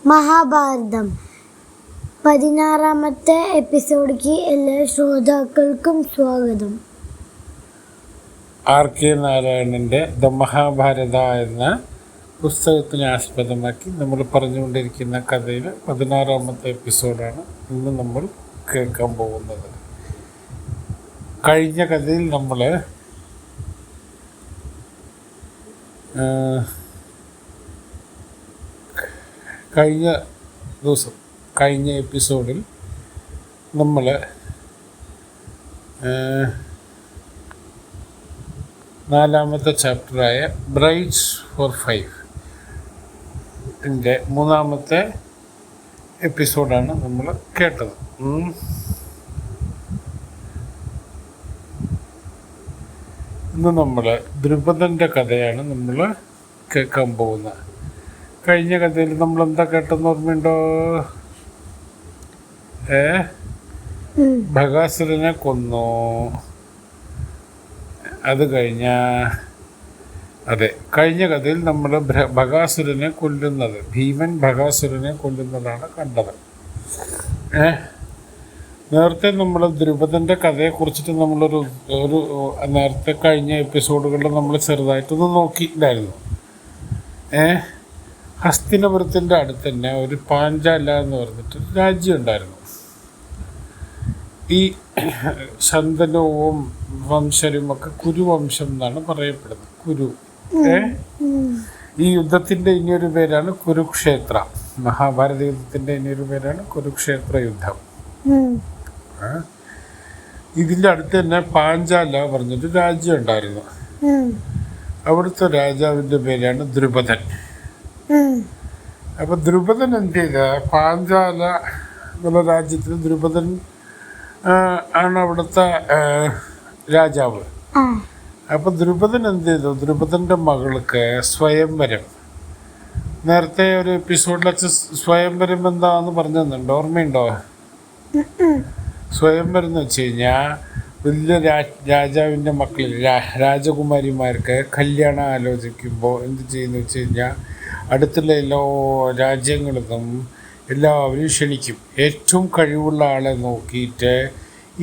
മഹാഭാരതം 16-ാമത്തെ എപ്പിസോഡിലേക്ക് എല്ലാ ശ്രോതാക്കൾക്കും സ്വാഗതം. ആർ കെ നാരായണൻ്റെ ദ മഹാഭാരത എന്ന പുസ്തകത്തിനെ ആസ്പദമാക്കി നമ്മൾ പറഞ്ഞുകൊണ്ടിരിക്കുന്ന കഥയിൽ 16-ാമത്തെ എപ്പിസോഡാണ് ഇന്ന് നമ്മൾ കേൾക്കാൻ പോകുന്നത്. കഴിഞ്ഞ കഥയിൽ നമ്മൾ കഴിഞ്ഞ എപ്പിസോഡിൽ നമ്മൾ 4-ാമത്തെ ചാപ്റ്ററായ ബ്രൈഡ്സ് ഫോർ 5ൻ്റെ 3-ാമത്തെ എപ്പിസോഡാണ് നമ്മൾ കേട്ടത്. ഇന്ന് നമ്മൾ ദ്രുപദൻ്റെ കഥയാണ് നമ്മൾ കേൾക്കാൻ പോകുന്നത്. കഴിഞ്ഞ കഥയിൽ നമ്മൾ എന്താ കേട്ടെന്ന് ഓർമ്മയുണ്ടോ? ഭഗാസുരനെ കൊന്നു. അത് കഴിഞ്ഞ കഥയിൽ നമ്മൾ ഭഗാസുരനെ കൊല്ലുന്നത്, ഭീമൻ ഭഗാസുരനെ കൊല്ലുന്നതാണ് കണ്ടത്. നേരത്തെ നമ്മൾ ദ്രുപദൻ്റെ കഥയെക്കുറിച്ചിട്ട് നമ്മളൊരു നേരത്തെ കഴിഞ്ഞ എപ്പിസോഡുകളിൽ നമ്മൾ ചെറുതായിട്ടൊന്ന് നോക്കിയിട്ടുണ്ടായിരുന്നു. ഹസ്തിനപുരത്തിൻ്റെ അടുത്ത് തന്നെ ഒരു പാഞ്ചാല എന്ന് പറഞ്ഞിട്ട് രാജ്യം ഉണ്ടായിരുന്നു. ഈ ശന്തനുവും വംശരും ഒക്കെ കുരുവംശം എന്നാണ് പറയപ്പെടുന്നത്. കുരു ഈ യുദ്ധത്തിൻ്റെ ഇനിയൊരു പേരാണ് കുരുക്ഷേത്ര. മഹാഭാരത യുദ്ധത്തിൻ്റെ ഇനിയൊരു പേരാണ് കുരുക്ഷേത്ര യുദ്ധം. ഇതിൻ്റെ അടുത്ത് തന്നെ പാഞ്ചാല പറഞ്ഞൊരു രാജ്യം ഉണ്ടായിരുന്നു. അവിടുത്തെ രാജാവിൻ്റെ പേരാണ് ദ്രുപദൻ. അപ്പൊ ദ്രുപദൻ എന്ത് ചെയ്ത, പാഞ്ചാല എന്നുള്ള രാജ്യത്തിൽ ദ്രുപദൻ ആണ് അവിടുത്തെ രാജാവ്. അപ്പൊ ദ്രുപദൻ എന്ത് ചെയ്തു, ദ്രുപദന്റെ മകൾക്ക് സ്വയംവരം, നേരത്തെ ഒരു എപ്പിസോഡിൽ സ്വയംവരം എന്താന്ന് പറഞ്ഞു തന്നിട്ടുണ്ടോ? ഓർമ്മയുണ്ടോ? സ്വയംവരം എന്ന് വെച്ച് കഴിഞ്ഞാൽ വലിയ രാജാവിൻ്റെ മക്കളിൽ രാജകുമാരിമാർക്ക് കല്യാണം ആലോചിക്കുമ്പോൾ എന്ത് ചെയ്യുന്നു വെച്ച് കഴിഞ്ഞാൽ അടുത്തുള്ള എല്ലാ രാജ്യങ്ങളിലും എല്ലാവരും ക്ഷണിക്കും. ഏറ്റവും കഴിവുള്ള ആളെ നോക്കിയിട്ട്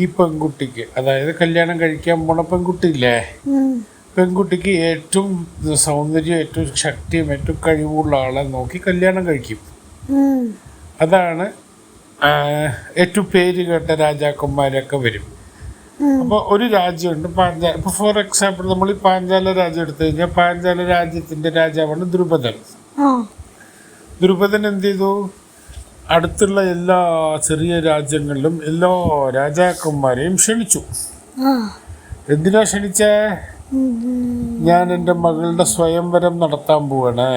ഈ പെൺകുട്ടിക്ക്, അതായത് കല്യാണം കഴിക്കാൻ പോണ പെൺകുട്ടിയില്ലേ, പെൺകുട്ടിക്ക് ഏറ്റവും സൗന്ദര്യം, ഏറ്റവും ശക്തിയും ഏറ്റവും കഴിവുള്ള ആളെ നോക്കി കല്യാണം കഴിക്കും. അതാണ് ഏറ്റവും പേര് കേട്ട രാജാക്കന്മാരൊക്കെ വരും. അപ്പോൾ ഒരു രാജ്യമുണ്ട് പാഞ്ചാല. ഇപ്പോൾ ഫോർ എക്സാമ്പിൾ നമ്മൾ ഈ പാഞ്ചാല രാജ്യം എടുത്തു കഴിഞ്ഞാൽ പാഞ്ചാല രാജ്യത്തിൻ്റെ രാജാവാണ് ദ്രുപദൻ. ദ്രുപദൻ എന്ത് ചെയ്തു, അടുത്തുള്ള എല്ലാ ചെറിയ രാജ്യങ്ങളിലും എല്ലാ രാജാക്കന്മാരെയും ക്ഷണിച്ചു. എന്തിനാ ക്ഷണിച്ചേ? ഞാൻ എൻ്റെ മകളുടെ സ്വയംവരം നടത്താൻ പോവാണ്.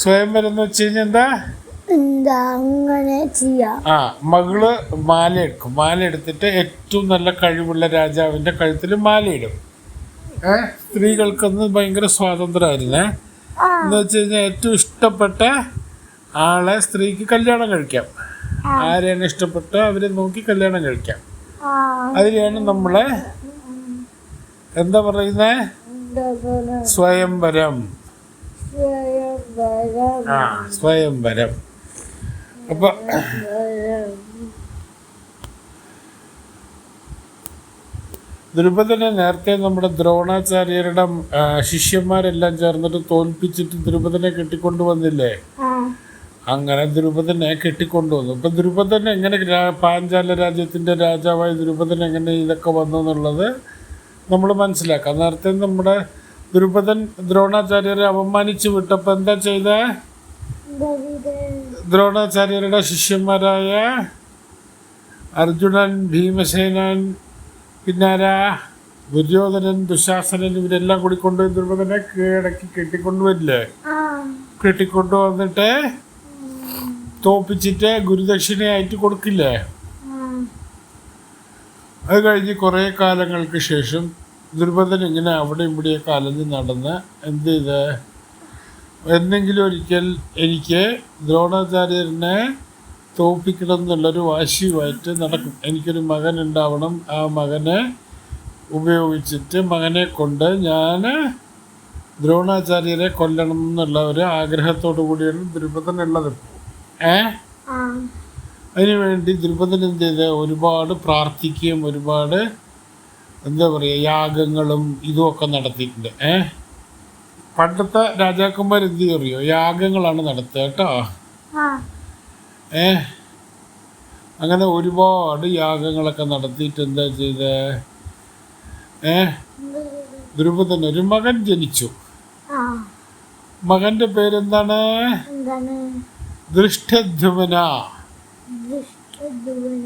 സ്വയംവരം എന്ന് വെച്ച് കഴിഞ്ഞാൽ എന്താ, മകള് മാലയെടുക്കും. മാലയെടുത്തിട്ട് ഏറ്റവും നല്ല കഴിവുള്ള രാജാവിൻ്റെ കഴുത്തിൽ മാലയിടും. സ്ത്രീകൾക്കൊന്ന് ഭയങ്കര സ്വാതന്ത്ര്യമായിരുന്നേ. എന്ന് വെച്ച് കഴിഞ്ഞാൽ ഏറ്റവും ഇഷ്ടപ്പെട്ട ആളെ സ്ത്രീക്ക് കല്യാണം കഴിക്കാം. ആരെയാണ് ഇഷ്ടപ്പെട്ട അവരെ നോക്കി കല്യാണം കഴിക്കാം. അതിനെയാണ് നമ്മളെ എന്താ പറയുന്നേ, സ്വയംവരം. സ്വയംവരം. അപ്പൊ ദ്രുപദനെ നേരത്തെ നമ്മുടെ ദ്രോണാചാര്യരുടെ ശിഷ്യന്മാരെല്ലാം ചേർന്നിട്ട് തോൽപ്പിച്ചിട്ട് ദ്രുപദനെ കെട്ടിക്കൊണ്ടുവന്നില്ലേ? അങ്ങനെ ദ്രുപദനെ കെട്ടിക്കൊണ്ടുവന്നു. ഇപ്പൊ ദ്രുപദൻ എങ്ങനെ പാഞ്ചാല രാജ്യത്തിന്റെ രാജാവായ ദ്രുപദൻ എങ്ങനെ ഇതൊക്കെ വന്നു എന്നുള്ളത് നമ്മൾ മനസ്സിലാക്കാം. നേരത്തെ നമ്മുടെ ദ്രുപദൻ ദ്രോണാചാര്യരെ അപമാനിച്ചു വിട്ടപ്പോ എന്താ ചെയ്ത, ദ്രോണാചാര്യരുടെ ശിഷ്യന്മാരായ അർജുനൻ, ഭീമസേനൻ, പിന്നാരാ ദുര്യോധനൻ, ദുശാസനൻ, ഇവരെല്ലാം കൂടി കൊണ്ടുപോയി ദ്രുപദനെ കീഴടക്കി കെട്ടിക്കൊണ്ടുവരില്ലേ? കെട്ടിക്കൊണ്ടുവന്നിട്ട് തോപ്പിച്ചിട്ട് ഗുരുദക്ഷിണയായിട്ട് കൊടുക്കില്ലേ? അത് കഴിഞ്ഞ് കുറേ കാലങ്ങൾക്ക് ശേഷം ദ്രുപദൻ ഇങ്ങനെ അവിടെ ഇവിടെയൊക്കെ അലഞ്ഞ് നടന്ന് എന്ത് ചെയ്ത്, എന്തെങ്കിലും ഒരിക്കൽ എനിക്ക് ദ്രോണാചാര്യനെ തോൽപ്പിക്കണം എന്നുള്ളൊരു വാശിയുമായിട്ട് നടക്കും. എനിക്കൊരു മകൻ ഉണ്ടാവണം. ആ മകനെ ഉപയോഗിച്ചിട്ട് മകനെ കൊണ്ട് ഞാൻ ദ്രോണാചാര്യരെ കൊല്ലണം എന്നുള്ള ഒരു ആഗ്രഹത്തോടു കൂടിയാണ് ദ്രുപദനുള്ളത്. ആ അതിനുവേണ്ടി ദ്രുപദൻ എന്ത് ചെയ്ത് ഒരുപാട് പ്രാർത്ഥിക്കുകയും ഒരുപാട് എന്താ പറയുക യാഗങ്ങളും ഇതുമൊക്കെ നടത്തിയിട്ടുണ്ട്. പണ്ടത്തെ രാജാക്കന്മാർ എന്ത് അറിയോ, യാഗങ്ങളാണ് നടത്തുക കേട്ടോ. ആ അങ്ങനെ ഒരുപാട് യാഗങ്ങളൊക്കെ നടത്തിയിട്ട് എന്താ ചെയ്ത് ദ്രുപദന് ഒരു മകൻ ജനിച്ചു. ആ മകന്റെ പേരെന്താണ്? എന്താണ്? ദൃഷ്ടദ്യുമ്ന. ദൃഷ്ടദ്യുമ്ന.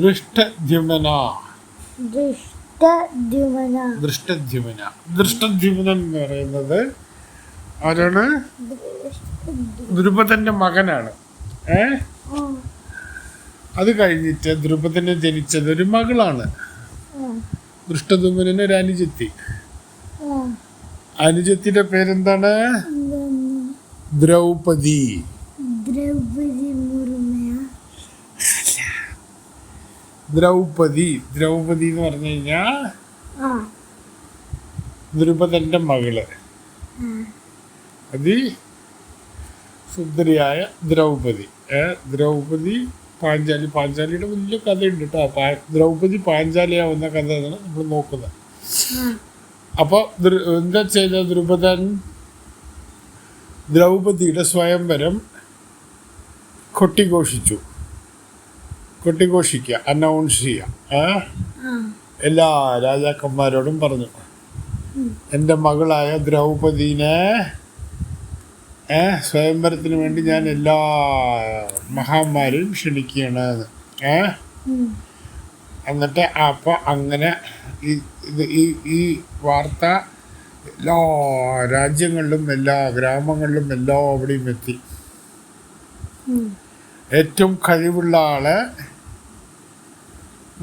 ദൃഷ്ടദ്യുമ്ന. ദൃഷ്ടദ്യുമ്ന. ദൃഷ്ടദ്യുമ്ന. ദൃഷ്ടദ്യുമ്നൻ എന്ന് പറയുന്നത് ആരാണ്? ദ്രുപദന്റെ മകനാണ്. അത് കഴിഞ്ഞിട്ട് ദ്രുപദന് ജനിച്ചത് ഒരു മകളാണ്. ദൃഷ്ടദ്യുമ്നന് ഒരു അനുജത്തി. അനുജത്തിയുടെ പേരെന്താണ്? ദ്രൗപദി. ദ്രൗപദി മുർമു. ദ്രൗപദി. ദ്രൗപദി എന്ന് പറഞ്ഞു കഴിഞ്ഞാ ദ്രുപദന്റെ മകള്. അതി സുന്ദരിയായ ദ്രൗപദി. ദ്രൗപദി പാഞ്ചാലി. പാഞ്ചാലിയുടെ വലിയ കഥയുണ്ട് കേട്ടോ. ദ്രൗപദി പാഞ്ചാലിയാവുന്ന കഥയാണ് നമ്മൾ നോക്കുന്നത്. അപ്പോൾ എന്താ ചെയ്ത ദ്രുപദൻ? ദ്രൗപദിയുടെ സ്വയംവരം കൊട്ടിഘോഷിക്കുക, അനൗൺസ് ചെയ്യുക. എല്ലാ രാജാക്കന്മാരോടും പറഞ്ഞു, എൻ്റെ മകളായ ദ്രൗപദീനെ സ്വയംവരത്തിന് വേണ്ടി ഞാൻ എല്ലാ മഹാന്മാരെയും ക്ഷണിക്കുകയാണ്. എന്നിട്ട് അപ്പോൾ അങ്ങനെ ഈ വാർത്ത എല്ലാ രാജ്യങ്ങളിലും എല്ലാ ഗ്രാമങ്ങളിലും എല്ലാവിടെയും എത്തി. ഏറ്റവും കഴിവുള്ള ആളെ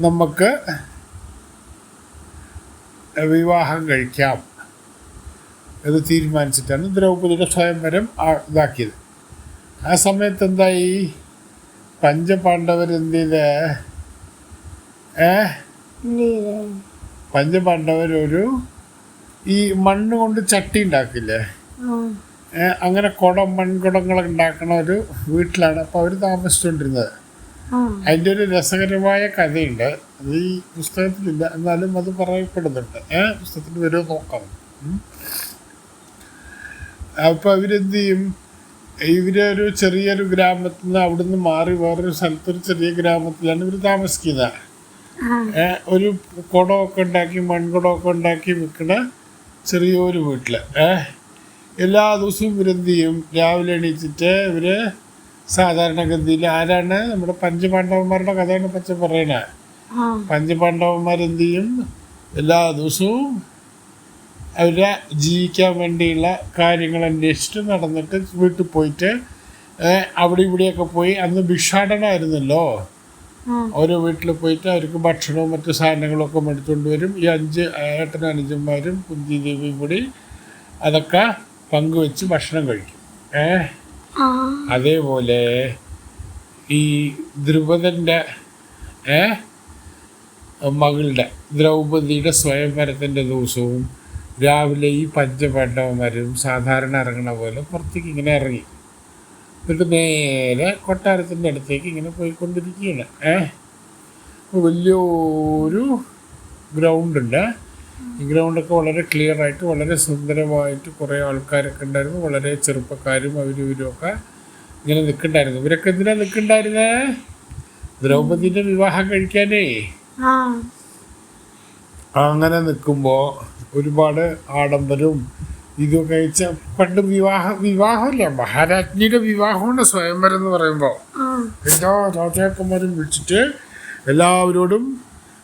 നമുക്ക് വിവാഹം കഴിക്കാം എന്ന് തീരുമാനിച്ചിട്ടാണ് ദ്രൗപദിയുടെ സ്വയംവരം ഇതാക്കിയത്. ആ സമയത്ത് എന്തായി? പഞ്ചപാണ്ഡവരെന്ത് ചെയ്ത് പഞ്ചപാണ്ഡവരൊരു ഈ മണ്ണ് കൊണ്ട് ചട്ടി ഉണ്ടാക്കില്ലേ, അങ്ങനെ മൺകുടങ്ങളൊക്കെ ഉണ്ടാക്കണ ഒരു വീട്ടിലാണ് അപ്പോൾ അവർ താമസിച്ചുകൊണ്ടിരുന്നത്. അതിൻ്റെ ഒരു രസകരമായ കഥയുണ്ട്. അത് ഈ പുസ്തകത്തിലില്ല, എന്നാലും അത് പറയപ്പെടുന്നുണ്ട്. പുസ്തകത്തിൽ വരുമോ നോക്കാം. അപ്പോൾ അവരെന്ത് ചെയ്യും? ഇവരൊരു ചെറിയൊരു ഗ്രാമത്തിൽ നിന്ന് അവിടുന്ന് മാറി വേറൊരു സ്ഥലത്തൊരു ചെറിയ ഗ്രാമത്തിലാണ് ഇവർ താമസിക്കുന്നത്. ഒരു കുടമൊക്കെ ഉണ്ടാക്കി മൺകുടമൊക്കെ ഉണ്ടാക്കി വിൽക്കുന്ന ചെറിയൊരു വീട്ടിൽ എല്ലാ ദിവസവും ഇവരെന്ത് ചെയ്യും? രാവിലെ എണീച്ചിട്ട് ഇവർ സാധാരണഗതിയിൽ ആരാണ്? നമ്മുടെ പഞ്ചപാണ്ഡവന്മാരുടെ കഥയാണ് പച്ച പറയണത്. പഞ്ചപാണ്ഡവന്മാരെന്ത് ചെയ്യും? എല്ലാ ദിവസവും അവരെ ജീവിക്കാൻ വേണ്ടിയുള്ള കാര്യങ്ങൾ അന്വേഷിച്ചിട്ട് നടന്നിട്ട് വീട്ടിൽ പോയിട്ട് അവിടെ ഇവിടെയൊക്കെ പോയി, അന്ന് ഭിക്ഷാടനമായിരുന്നല്ലോ, ഓരോ വീട്ടിൽ പോയിട്ട് അവർക്ക് ഭക്ഷണവും മറ്റു സാധനങ്ങളൊക്കെ മേടിച്ചുകൊണ്ട് വരും. ഈ 5 ഏട്ടനും അനുജന്മാരും കുന്തി ദേവിയും കൂടി അതൊക്കെ പങ്കുവെച്ച് ഭക്ഷണം കഴിക്കും. അതേപോലെ ഈ ദ്രുപദൻ്റെ മകളുടെ ദ്രൗപദിയുടെ സ്വയംവരത്തിൻ്റെ ദിവസവും രാവിലെ ഈ പഞ്ചപാണ്ഡവന്മാരും സാധാരണ ഇറങ്ങണ പോലെ പുറത്തേക്ക് ഇങ്ങനെ ഇറങ്ങി, എന്നിട്ട് നേരെ കൊട്ടാരത്തിൻ്റെ അടുത്തേക്ക് ഇങ്ങനെ പോയിക്കൊണ്ടിരിക്കുകയാണ്. വലിയൊരു ഗ്രൗണ്ടുണ്ട്. ഈ ഗ്രൗണ്ടൊക്കെ വളരെ ക്ലിയർ ആയിട്ട് വളരെ സുന്ദരമായിട്ട് കുറേ ആൾക്കാരൊക്കെ ഉണ്ടായിരുന്നു. വളരെ ചെറുപ്പക്കാരും ഇവരുമൊക്കെ ഇങ്ങനെ നിൽക്കണ്ടായിരുന്നു. ഇവരൊക്കെ എന്തിനാ നിൽക്കണ്ടായിരുന്നേ? ദ്രൗപദിയുടെ വിവാഹം കഴിക്കാനേ. അങ്ങനെ നിൽക്കുമ്പോൾ ഒരുപാട് ആഡംബരവും ഇതൊക്കെ കഴിച്ച പണ്ട് വിവാഹമില്ല, മഹാരാജ്ഞിയുടെ വിവാഹമാണ് സ്വയംവരം എന്ന് പറയുമ്പോൾ. എല്ലാ രാജാക്കന്മാരും വിളിച്ചിട്ട് എല്ലാവരോടും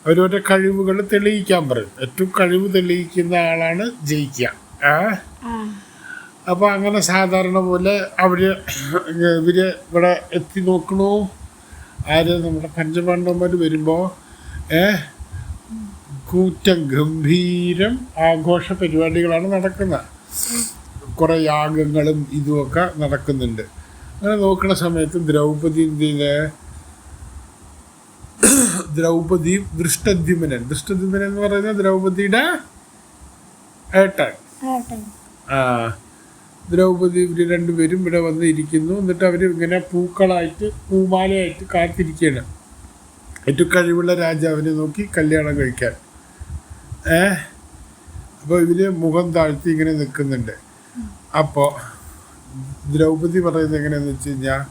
അവരവരുടെ കഴിവുകൾ തെളിയിക്കാൻ പറയും. ഏറ്റവും കഴിവ് തെളിയിക്കുന്ന ആളാണ് ജയിക്കുക. അപ്പോൾ അങ്ങനെ സാധാരണ പോലെ ഇവര് ഇവിടെ എത്തി നോക്കണു. ആര്? നമ്മുടെ പഞ്ചപാണ്ഡവന്മാർ വരുമ്പോൾ കൂറ്റം ഗംഭീരം ആഘോഷ പരിപാടികളാണ് നടക്കുന്നത്. കുറേ യാഗങ്ങളും ഇതുമൊക്കെ നടക്കുന്നുണ്ട്. അങ്ങനെ നോക്കുന്ന സമയത്ത് ദ്രൗപദി എന്ത് ചെയ്ത്? ദ്രൗപദിയും ദൃഷ്ടദ്യുമ്നൻ എന്ന് പറയുന്നത് ദ്രൗപദിയുടെ ഏട്ടൻ. ആ ദ്രൗപദി ഇവർ രണ്ടുപേരും ഇവിടെ വന്ന് ഇരിക്കുന്നു. എന്നിട്ട് അവർ ഇങ്ങനെ പൂക്കളായിട്ട് പൂമാലയായിട്ട് കാത്തിരിക്കുകയാണ് ഏറ്റവും കഴിവുള്ള രാജാവിനെ നോക്കി കല്യാണം കഴിക്കാൻ. അപ്പോൾ ഇവർ മുഖം താഴ്ത്തി ഇങ്ങനെ നിൽക്കുന്നുണ്ട്. അപ്പോൾ ദ്രൗപദി പറയുന്നത് എങ്ങനെയാണെന്ന് വെച്ച് കഴിഞ്ഞാൽ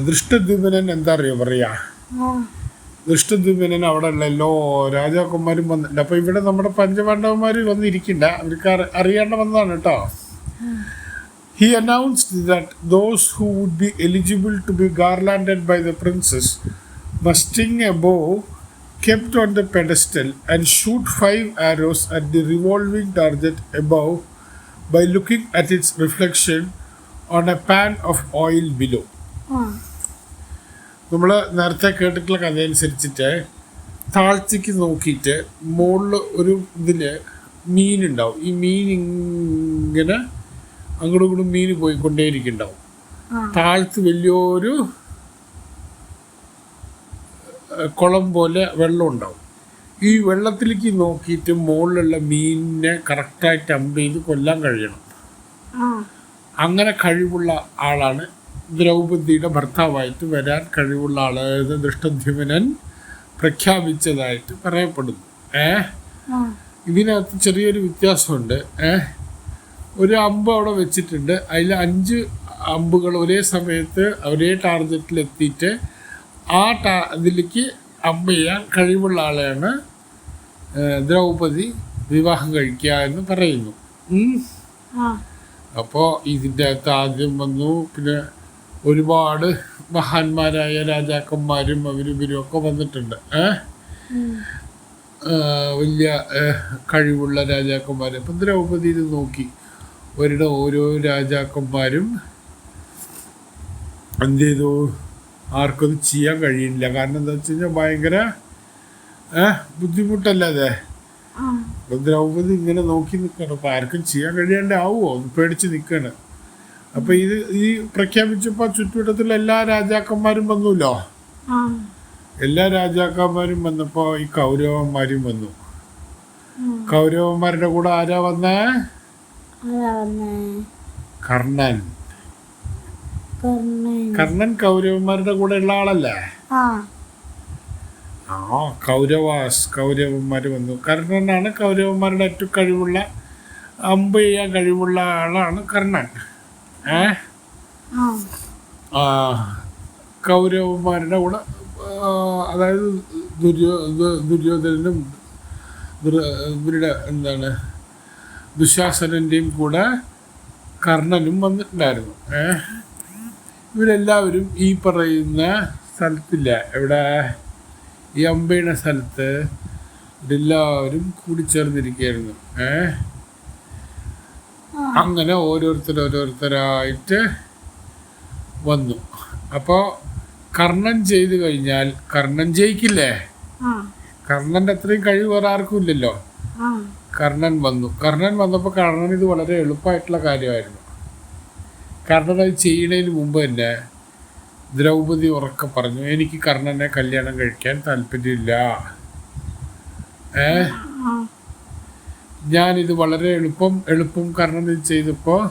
ദൃഷ്ടദ്യുമ്നൻ എന്താ അറിയോ പറയാ, ദൃഷ്ടദ്യുമ്നൻ അവിടെ ഉള്ള എല്ലാ രാജാക്കന്മാരും വന്നിട്ടുണ്ട്. അപ്പോൾ ഇവിടെ നമ്മുടെ പഞ്ചപാണ്ഡവന്മാർ വന്നിരിക്കണ്ട, അവർക്ക് അറിയാണ്ട് വന്നതാണ് കേട്ടോ. He announced that those who would be eligible to be garlanded by the princess must sting a bow kept on the pedestal and shoot 5 arrows at the revolving target above by looking at its reflection on a pan of oil below. നമ്മൾ നേരത്തെ കേട്ടിട്ടുള്ള കഥ അനുസരിച്ചിട്ട് താഴ്ചയ്ക്ക് നോക്കിയിട്ട് മുകളിൽ ഒരു ഇതിൽ മീനുണ്ടാവും. ഈ മീൻ ഇങ്ങനെ അങ്ങോട്ടും ഇങ്ങോട്ടും മീൻ പോയിക്കൊണ്ടേയിരിക്കുന്നുണ്ടാവും. താഴ്ത്ത് വലിയൊരു കുളം പോലെ വെള്ളം ഉണ്ടാവും. ഈ വെള്ളത്തിലേക്ക് നോക്കിയിട്ട് മുകളിലുള്ള മീനിനെ കറക്റ്റായിട്ട് അമ്പ് ചെയ്ത് കൊല്ലാൻ കഴിയണം. അങ്ങനെ കഴിവുള്ള ആളാണ് ദ്രൗപദിയുടെ ഭർത്താവായിട്ട് വരാൻ കഴിവുള്ള ആളായത് ദൃഷ്ടദ്യുമ്നൻ പ്രഖ്യാപിച്ചതായിട്ട് പറയപ്പെടുന്നു. ഇതിനകത്ത് ചെറിയൊരു വ്യത്യാസമുണ്ട്. ഒരു അമ്പ് അവിടെ വെച്ചിട്ടുണ്ട്, അതിൽ 5 അമ്പുകൾ ഒരേ സമയത്ത് ഒരേ ടാർഗറ്റിൽ എത്തിയിട്ട് ഇതിലേക്ക് അമ്പ് ചെയ്യാൻ കഴിവുള്ള ആളെയാണ് ദ്രൗപദി വിവാഹം കഴിക്കുക എന്ന് പറയുന്നു. അപ്പോൾ ഇതിൻ്റെ അകത്ത് ആദ്യം വന്നു, പിന്നെ ഒരുപാട് മഹാന്മാരായ രാജാക്കന്മാരും ഇവരും ഒക്കെ വന്നിട്ടുണ്ട്. വലിയ കഴിവുള്ള രാജാക്കന്മാർ. അപ്പം ദ്രൗപദി ഇത് നോക്കി ഓരോ രാജാക്കന്മാരും എന്ത് ചെയ്തു, ആർക്കൊന്നും ചെയ്യാൻ കഴിയില്ല. കാരണം എന്താ വെച്ച് കഴിഞ്ഞാൽ ഭയങ്കര ബുദ്ധിമുട്ടല്ലാതെ. അപ്പം ദ്രൗപദി ഇങ്ങനെ നോക്കി നിൽക്കണം. അപ്പം ആർക്കും ചെയ്യാൻ കഴിയാണ്ടാവുമോ എന്ന് പേടിച്ച് നിൽക്കുകയാണ്. അപ്പം ഈ പ്രഖ്യാപിച്ചപ്പോൾ ചുറ്റുവട്ടത്തിലുള്ള എല്ലാ രാജാക്കന്മാരും വന്നല്ലോ. എല്ലാ രാജാക്കന്മാരും വന്നപ്പോൾ ഈ കൗരവന്മാരും വന്നു. കൗരവന്മാരുടെ കൂടെ ആരാ വന്നേ? കർണൻ. കർണൻ കൗരവന്മാരുടെ കൂടെ ഉള്ള ആളല്ലേ? കൗരവന്മാര് വന്നു. കർണനാണ് കൗരവന്മാരുടെ ഏറ്റവും കഴിവുള്ള അമ്പ് ചെയ്യാൻ കഴിവുള്ള ആളാണ് കർണൻ. കൗരവന്മാരുടെ കൂടെ അതായത് ദുര്യോധനും ഇവരുടെ ദുശാസനൻ്റെയും കൂടെ കർണനും വന്നിട്ടുണ്ടായിരുന്നു. ഇവരെല്ലാവരും ഈ പറയുന്ന സ്ഥലത്തില്ല, എവിടെ ഈ അമ്പയുടെ സ്ഥലത്ത് ഇതെല്ലാവരും കൂടിച്ചേർന്നിരിക്കുകയായിരുന്നു. അങ്ങനെ ഓരോരുത്തരായിട്ട് വന്നു. അപ്പോൾ കർണൻ ചെയ്തു കഴിഞ്ഞാൽ കർണൻ ജയിക്കില്ലേ? കർണൻ്റെ അത്രയും കഴിവ് വേറെ ആർക്കും ഇല്ലല്ലോ. കർണൻ വന്നപ്പോൾ കർണൻ ഇത് വളരെ എളുപ്പമായിട്ടുള്ള കാര്യമായിരുന്നു. കർണൻ അത് ചെയ്യുന്നതിന് മുമ്പ് തന്നെ ദ്രൗപദി ഉറക്കെ പറഞ്ഞു, എനിക്ക് കർണനെ കല്യാണം കഴിക്കാൻ താല്പര്യമില്ല. ഞാനിത് വളരെ എളുപ്പം കർണൻ ഇത് ചെയ്തപ്പോൾ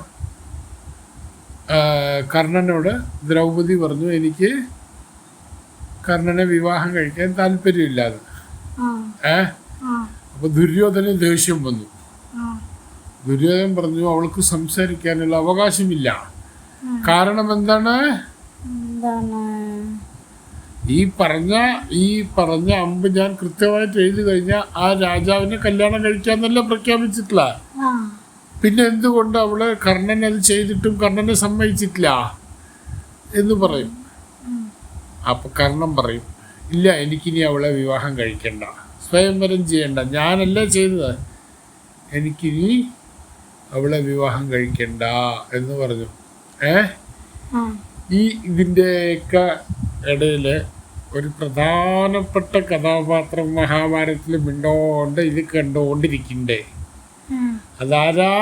കർണനോട് ദ്രൗപദി പറഞ്ഞു, എനിക്ക് കർണനെ വിവാഹം കഴിക്കാൻ താല്പര്യമില്ലാതെ. അപ്പോൾ ദുര്യോധന ദേഷ്യം വന്നു. ദുര്യോധനൻ പറഞ്ഞു, അവൾക്ക് സംസാരിക്കാനുള്ള അവകാശമില്ല. കാരണം എന്താണ്? ഈ പറഞ്ഞ അമ്പ് ഞാൻ കൃത്യമായിട്ട് എഴുതി കഴിഞ്ഞാൽ ആ രാജാവിനെ കല്യാണം കഴിക്കാന്നല്ല പ്രഖ്യാപിച്ചിട്ടില്ല. പിന്നെ എന്തുകൊണ്ട് അവള് കർണൻ അത് ചെയ്തിട്ടും കർണനെ സമ്മതിച്ചിട്ടില്ല എന്ന് പറയും. അപ്പൊ കർണൻ പറയും, ഇല്ല, എനിക്കിനി അവളെ വിവാഹം കഴിക്കണ്ട, സ്വയംവരം ചെയ്യണ്ട, ഞാനല്ല ചെയ്തത്, എനിക്കിനി അവളെ വിവാഹം കഴിക്കണ്ട എന്ന് പറഞ്ഞു. ഇതിൻ്റെയൊക്കെ ഇടയിൽ ഒരു പ്രധാനപ്പെട്ട കഥാപാത്രം മഹാഭാരതത്തിൽ മിണ്ടോണ്ട് ഇത് കണ്ടുകൊണ്ടിരിക്കണ്ടേ. അതാരാ?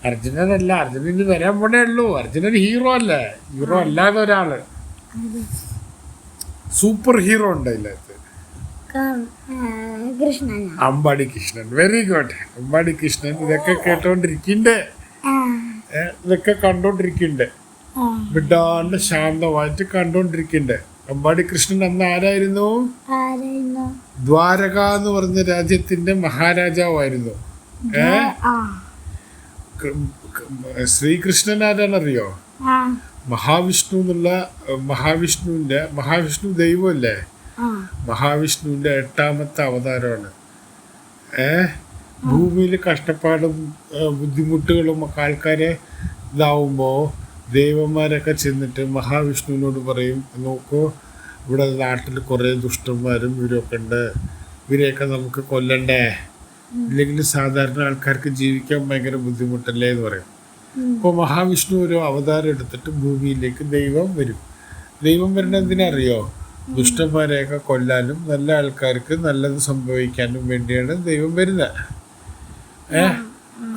അർജുനനല്ല, അർജുനന് വരാൻ പോണേ ഉള്ളൂ. അർജുനൻ ഹീറോ അല്ലേ? ഹീറോ അല്ലാതെ ഒരാള്. സൂപ്പർ ഹീറോ ഉണ്ട് അതിനകത്ത്. കൃഷ്ണനാ. അമ്പാടി കൃഷ്ണൻ. Very good. അമ്പാടി കൃഷ്ണൻ. ഇതൊക്കെ കേട്ടോണ്ടിരിക്കണ്ടേ, ഇതൊക്കെ കണ്ടോണ്ടിരിക്കണ്ടേ, വിടാണ്ട് ശാന്തമായിട്ട് കണ്ടോണ്ടിരിക്കണ്ടേ. അമ്പാടി കൃഷ്ണൻ അന്ന് ആരായിരുന്നു? ദ്വാരക എന്ന് പറഞ്ഞ രാജ്യത്തിന്റെ മഹാരാജാവായിരുന്നു. ശ്രീകൃഷ്ണൻ ആരാണറിയോ? മഹാവിഷ്ണു എന്നുള്ള മഹാവിഷ്ണു ദൈവമല്ലേ? മഹാവിഷ്ണുവിന്റെ 8ാമത്തെ അവതാരമാണ്. ഭൂമിയിൽ കഷ്ടപ്പാടും ബുദ്ധിമുട്ടുകളും ഒക്കെ ആൾക്കാരെ ഇതാവുമ്പോൾ ദേവന്മാരൊക്കെ ചെന്നിട്ട് മഹാവിഷ്ണുവിനോട് പറയും, നോക്കൂ, ഇവിടെ നാട്ടിൽ കുറേ ദുഷ്ടന്മാരും ഇവരൊക്കെ ഉണ്ട്, ഇവരെയൊക്കെ നമുക്ക് കൊല്ലണ്ടേ, ഇല്ലെങ്കിൽ സാധാരണ ആൾക്കാർക്ക് ജീവിക്കാൻ ഭയങ്കര ബുദ്ധിമുട്ടല്ലേ എന്ന് പറയും. അപ്പോൾ മഹാവിഷ്ണു ഒരു അവതാരം എടുത്തിട്ട് ഭൂമിയിലേക്ക് ദൈവം വരും. ദൈവം വരുന്നത് എന്തിനറിയോ? ദുഷ്ടന്മാരെയൊക്കെ കൊല്ലാനും നല്ല ആൾക്കാർക്ക് നല്ലത് സംഭവിക്കാനും വേണ്ടിയാണ് ദൈവം വരുന്നത്.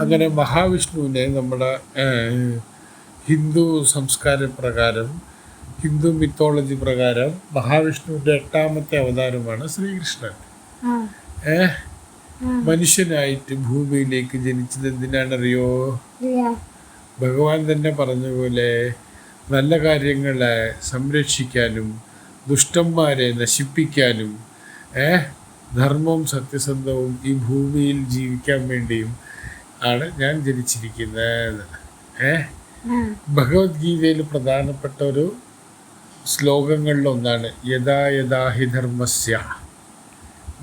അങ്ങനെ മഹാവിഷ്ണുവിനെ നമ്മുടെ ഹിന്ദു സംസ്കാര പ്രകാരം, ഹിന്ദു മിത്തോളജി പ്രകാരം മഹാവിഷ്ണുവിന്റെ 8ാമത്തെ അവതാരമാണ് ശ്രീകൃഷ്ണൻ. മനുഷ്യനായിട്ട് ഭൂമിയിലേക്ക് ജനിച്ചത് എന്തിനാണറിയോ? ഭഗവാൻ തന്നെ പറഞ്ഞ പോലെ നല്ല കാര്യങ്ങളെ സംരക്ഷിക്കാനും ദുഷ്ടന്മാരെ നശിപ്പിക്കാനും ധർമ്മവും സത്യസന്ധവും ഈ ഭൂമിയിൽ ജീവിക്കാൻ വേണ്ടിയും ആണ് ഞാൻ ജനിച്ചിരിക്കുന്നത്. ഭഗവത്ഗീതയിൽ പ്രധാനപ്പെട്ട ഒരു ശ്ലോകങ്ങളിലൊന്നാണ് യഥാ യഥാ ഹി ധർമ്മസ്യ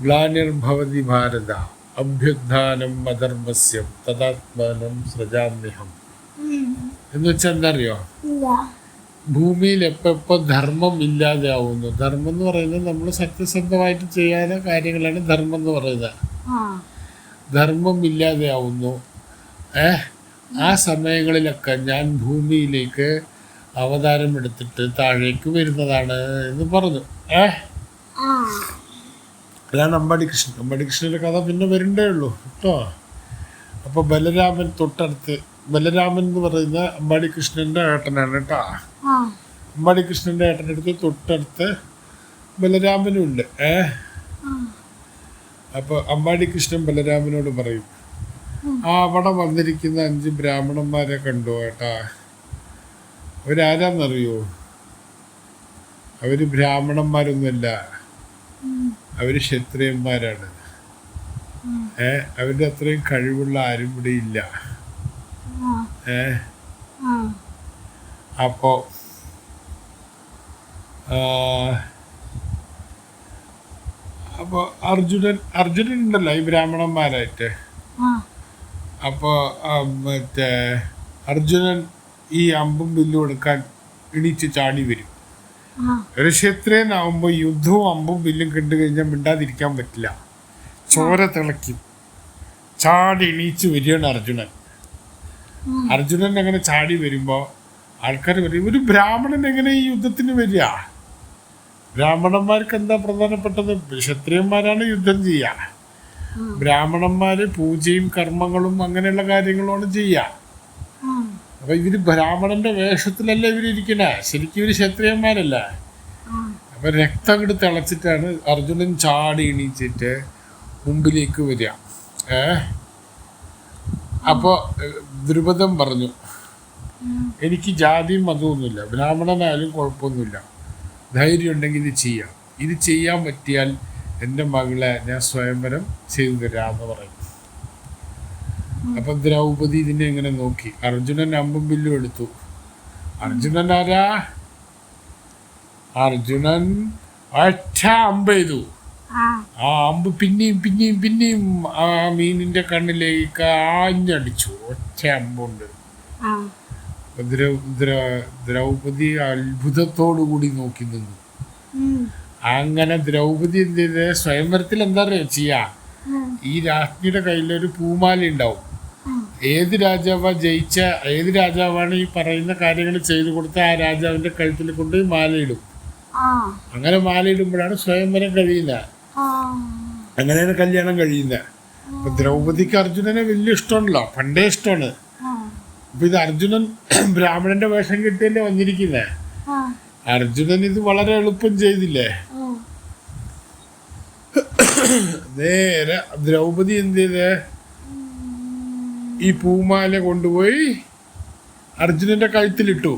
ഗ്ലാനിർഭവതി ഭാരത അഭ്യുത്ഥാനം അധർമ്മസ്യം തദാത്മാനം സൃജാമ്യഹം. എന്ന് വെച്ചാൽ എന്താ അറിയോ? ഭൂമിയിൽ എപ്പോ ധർമ്മം ഇല്ലാതെ ആവുന്നു. ധർമ്മം എന്ന് പറയുന്നത് നമ്മൾ സത്യസന്ധമായിട്ട് ചെയ്യാത്ത കാര്യങ്ങളാണ് ധർമ്മം എന്ന് പറയുന്നത്. ധർമ്മം ഇല്ലാതെ ആവുന്നു. ആ സമയങ്ങളിലൊക്കെ ഞാൻ ഭൂമിയിലേക്ക് അവതാരം എടുത്തിട്ട് താഴേക്ക് വരുന്നതാണ് എന്ന് പറഞ്ഞു. അതാണ് അമ്പാടി കൃഷ്ണൻ. അമ്പാടി കൃഷ്ണന്റെ കഥ പിന്നെ വരണ്ടേ ഉള്ളൂ കേട്ടോ. അപ്പോൾ ബലരാമൻ തൊട്ടടുത്ത്, ബലരാമൻ എന്ന് പറയുന്ന അമ്പാടി കൃഷ്ണന്റെ ഏട്ടനാണ് കേട്ടോ. അമ്പാടി കൃഷ്ണന്റെ ഏട്ടനടുത്ത് തൊട്ടടുത്ത് ബലരാമനും ഉണ്ട്. അപ്പോൾ അമ്പാടി കൃഷ്ണൻ ബലരാമനോട് പറയും, അവിടെ വന്നിരിക്കുന്ന 5 ബ്രാഹ്മണന്മാരെ കണ്ടു ഏട്ടാ, അവരാരാന്നറിയോ? അവര് ബ്രാഹ്മണന്മാരൊന്നുമല്ല, അവര് ക്ഷത്രിയന്മാരാണ്. അവരുടെ അത്രയും കഴിവുള്ള ആരും ഇവിടെ ഇല്ല. അപ്പോ അർജുനൻ ഉണ്ടല്ലോ ഈ ബ്രാഹ്മണന്മാരായിട്ട്. അപ്പോ മറ്റേ അർജുനൻ ഈ അമ്പും വില്ലും എടുക്കാൻ എണീച്ച് ചാടി വരും. ഒരു ക്ഷത്രിയനാവുമ്പോ യുദ്ധവും അമ്പും വില്ലും കണ്ടു കഴിഞ്ഞാൽ മിണ്ടാതിരിക്കാൻ പറ്റില്ല, ചോര തിളയ്ക്കും. ചാടി എണീച്ച് വരികയാണ് അർജുനൻ. അർജുനൻ അങ്ങനെ ചാടി വരുമ്പോ ആൾക്കാർ പറയും, ഒരു ബ്രാഹ്മണൻ എങ്ങനെ ഈ യുദ്ധത്തിന് വരിക? ബ്രാഹ്മണന്മാർക്ക് എന്താ പ്രധാനപ്പെട്ടത്? ക്ഷത്രിയന്മാരാണ് യുദ്ധം ചെയ്യുക. ബ്രാഹ്മണന്മാര് പൂജയും കർമ്മങ്ങളും അങ്ങനെയുള്ള കാര്യങ്ങളുമാണ് ചെയ്യുക. അപ്പൊ ഇവര് ബ്രാഹ്മണന്റെ വേഷത്തിലല്ല ഇവരിയ്ക്കണേ, ശരിക്കും ഇവര് ക്ഷത്രിയന്മാരല്ല. അപ്പൊ രക്തം അങ്ങോട്ട് തിളച്ചിട്ടാണ് അർജുനൻ ചാടി എണീച്ചിട്ട് മുമ്പിലേക്ക് വരിക. അപ്പോ ദ്രുപദൻ പറഞ്ഞു, എനിക്ക് ജാതിയും മതമൊന്നുമില്ല, ബ്രാഹ്മണനായാലും കുഴപ്പമൊന്നുമില്ല, ധൈര്യം ഉണ്ടെങ്കിൽ ഇത് ചെയ്യാൻ പറ്റിയാൽ എൻ്റെ മകളെ ഞാൻ സ്വയംവരം ചെയ്തു തരാമെന്ന് പറയും. അപ്പൊ ദ്രൗപദി ഇതിനെ ഇങ്ങനെ നോക്കി. അർജുനൻ അമ്പും വില്ലും എടുത്തു. അർജുനൻ ആരാ? അർജുനൻ ഒറ്റ അമ്പ് ചെയ്തു. ആ അമ്പ് പിന്നെയും ആ മീനിന്റെ കണ്ണിലേക്ക് ആഞ്ഞടിച്ചു. ഒറ്റ അമ്പുണ്ട്. ദ്രൗപദി അത്ഭുതത്തോടു കൂടി നോക്കി നിന്നു. അങ്ങനെ ദ്രൗപദി എന്ത് ചെയ്ത്, സ്വയംവരത്തിൽ എന്താ പറയുക ചെയ്യാ, ഈ രാജ്ഞിയുടെ കയ്യിലൊരു പൂമാല ഉണ്ടാവും. ഏത് രാജാവാണ് ഈ പറയുന്ന കാര്യങ്ങൾ ചെയ്തു കൊടുത്ത ആ രാജാവിന്റെ കഴുത്തിൽ കൊണ്ട് മാലയിടും. അങ്ങനെ മാലയിടുമ്പോഴാണ് സ്വയംവരം കഴിയുന്നത്. അങ്ങനെയാണ് കല്യാണം കഴിയുന്നത്. അപ്പൊ ദ്രൗപദിക്ക് അർജുനനെ വലിയ ഇഷ്ടമാണല്ലോ, പണ്ടേ ഇഷ്ടമാണ്. അപ്പൊ ഇത് അർജുനൻ ബ്രാഹ്മണന്റെ വേഷം കിട്ടിയല്ലേ വന്നിരിക്കുന്നേ. അർജുനൻ ഇത് വളരെ എളുപ്പം ചെയ്തില്ലേ. ആ നേരെ ദ്രൗപദി എന്ത് ചെയ്ത് ഈ പൂമാല കൊണ്ടുപോയി അർജുനന്റെ കഴുത്തിലിട്ടു.